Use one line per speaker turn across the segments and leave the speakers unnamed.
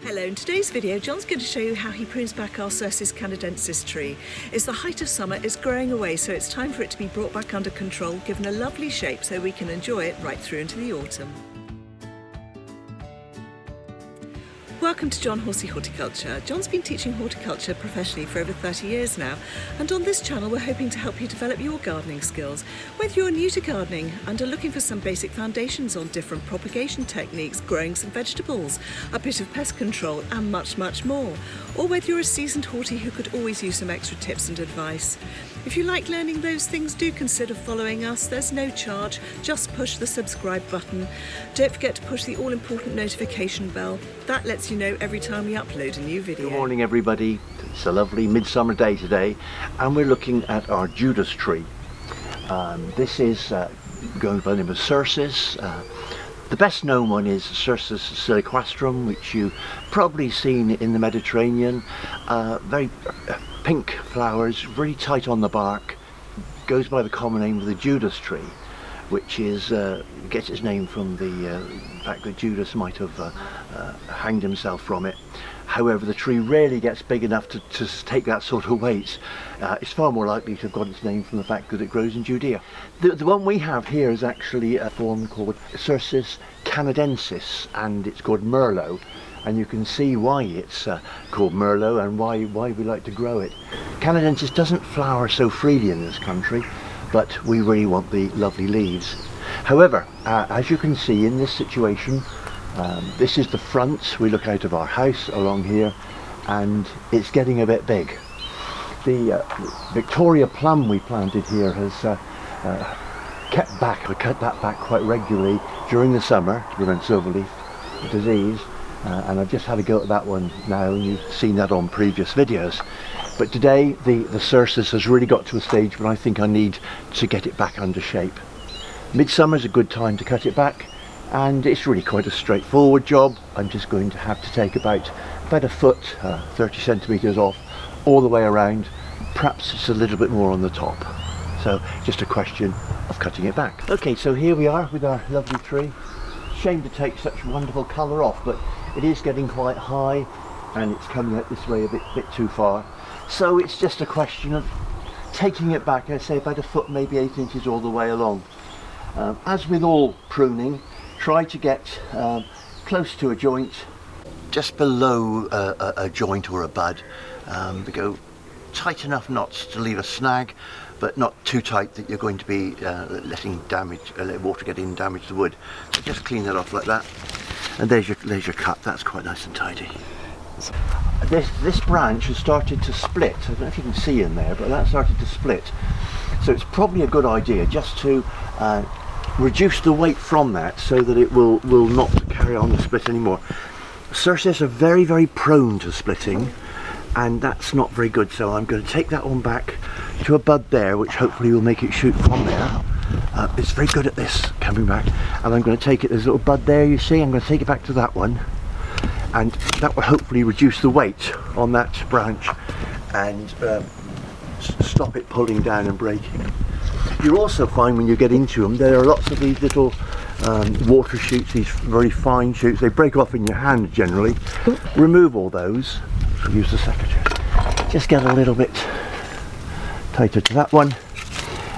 Hello, in today's video John's going to show you how he prunes back our Cercis Canadensis tree. It's the height of summer, it's growing away, so it's time for it to be brought back under control, given a lovely shape so we can enjoy it right through into the autumn. Welcome to John Horsey Horticulture. John's been teaching horticulture professionally for over 30 years now, and on this channel we're hoping to help you develop your gardening skills. Whether you're new to gardening and are looking for some basic foundations on different propagation techniques, growing some vegetables, a bit of pest control and much more, or whether you're a seasoned horty who could always use some extra tips and advice. If you like learning those things, do consider following us. There's no charge, just push the subscribe button. Don't forget to push the all-important notification bell. That lets you know every time we upload a new video.
Good morning everybody. It's a lovely midsummer day today and we're looking at our Judas tree. This is going by the name of Cercis. The best known one is Cercis siliquastrum, which you've probably seen in the Mediterranean. Very pink flowers, really tight on the bark. Goes by the common name of the Judas tree, which is gets its name from the fact that Judas might have hanged himself from it. However, the tree rarely gets big enough to take that sort of weight. It's far more likely to have got its name from the fact that it grows in Judea. The one we have here is actually a form called Cercis Canadensis, and it's called Merlot. And you can see why it's called Merlot and why we like to grow it. Canadensis doesn't flower so freely in this country, but we really want the lovely leaves. However, as you can see in this situation, this is the front. We look out of our house along here and it's getting a bit big. The Victoria plum we planted here has kept back. I cut that back quite regularly during the summer to prevent silverleaf disease. And I've just had a go at that one now, and you've seen that on previous videos. But today the Cercis has really got to a stage where I think I need to get it back under shape. Midsummer is a good time to cut it back, and it's really quite a straightforward job. I'm just going to have to take about a foot, 30 centimetres off, all the way around. Perhaps it's a little bit more on the top. So just a question of cutting it back. Okay, so here we are with our lovely tree. Shame to take such wonderful colour off, but it is getting quite high and it's coming out this way a bit too far. So it's just a question of taking it back, I'd say about a foot, maybe 8 inches all the way along. As with all pruning, try to get close to a joint, just below a joint or a bud. To go tight enough not to leave a snag, but not too tight that you're going to be letting water get in and damage the wood. So just clean that off like that, and there's your cut. That's quite nice and tidy. This branch has started to split. I don't know if you can see in there, but that started to split. So it's probably a good idea just to reduce the weight from that so that it will not carry on to split anymore. Cercis are very prone to splitting, and that's not very good, so I'm going to take that one back to a bud there, which hopefully will make it shoot from there. It's very good at this, coming back, and I'm going to take it, there's a little bud there you see, I'm going to take it back to that one, and that will hopefully reduce the weight on that branch and stop it pulling down and breaking. You'll also find when you get into them, there are lots of these little water shoots, these very fine shoots. They break off in your hand generally. Remove all those. Use the secateurs. Just get a little bit tighter to that one,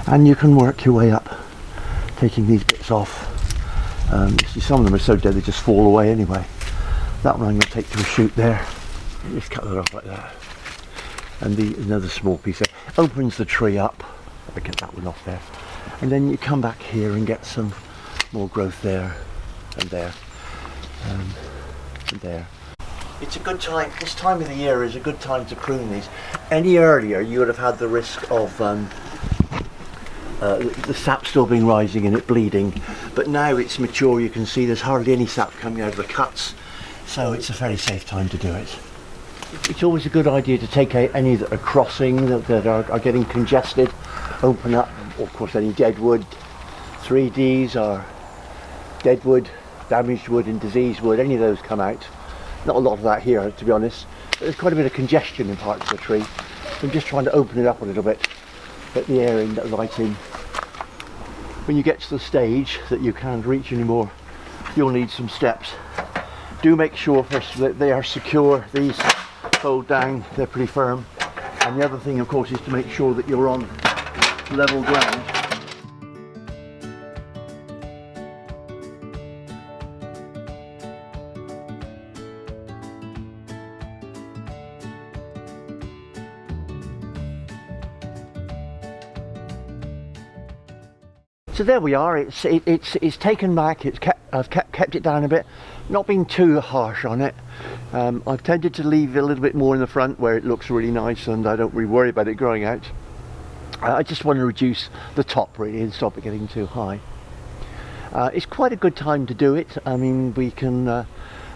and you can work your way up, taking these bits off. You see some of them are so dead they just fall away anyway. That one I'm going to take to a shoot there. Just cut that off like that. And another small piece there. Opens the tree up. I'll get that one off there. And then you come back here and get some more growth there and there and there. It's a good time, this time of the year is a good time to prune these. Any earlier you would have had the risk of the sap still being rising and it bleeding, but now it's mature, you can see there's hardly any sap coming out of the cuts, so it's a very safe time to do it. It's always a good idea to take out any that are crossing, that are getting congested, open up, of course any dead wood. 3Ds are dead wood, damaged wood and diseased wood, any of those come out. Not a lot of that here, to be honest. There's quite a bit of congestion in parts of the tree. I'm just trying to open it up a little bit, let the air in, let the light in. When you get to the stage that you can't reach anymore, you'll need some steps. do make sure first that they are secure. These fold down, they're pretty firm. And the other thing, of course, is to make sure that you're on level ground. So there we are. It's taken back. I've kept it down a bit, not been too harsh on it. I've tended to leave a little bit more in the front where it looks really nice, and I don't really worry about it growing out. I just want to reduce the top really and stop it getting too high. It's quite a good time to do it. I mean, we can.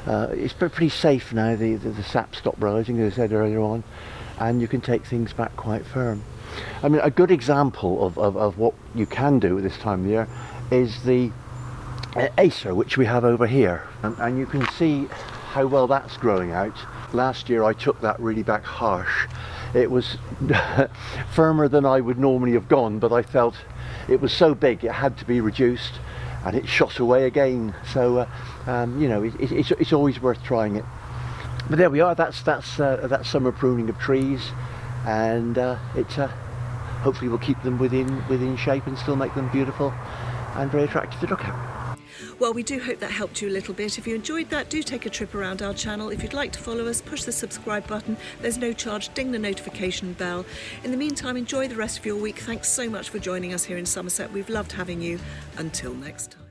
It's pretty safe now. The sap stopped rising, as I said earlier on, and you can take things back quite firm. I mean, a good example of what you can do at this time of the year is the Acer, which we have over here, and you can see how well that's growing out. Last year I took that really back harsh. It was firmer than I would normally have gone, but I felt it was so big it had to be reduced, and it shot away again. So you know, it's always worth trying it. But there we are. That's summer pruning of trees, and hopefully we'll keep them within shape and still make them beautiful and very attractive to look at.
Well, we do hope that helped you a little bit. If you enjoyed that, do take a trip around our channel. If you'd like to follow us, push the subscribe button. There's no charge. Ding the notification bell. In the meantime, enjoy the rest of your week. Thanks so much for joining us here in Somerset. We've loved having you. Until next time.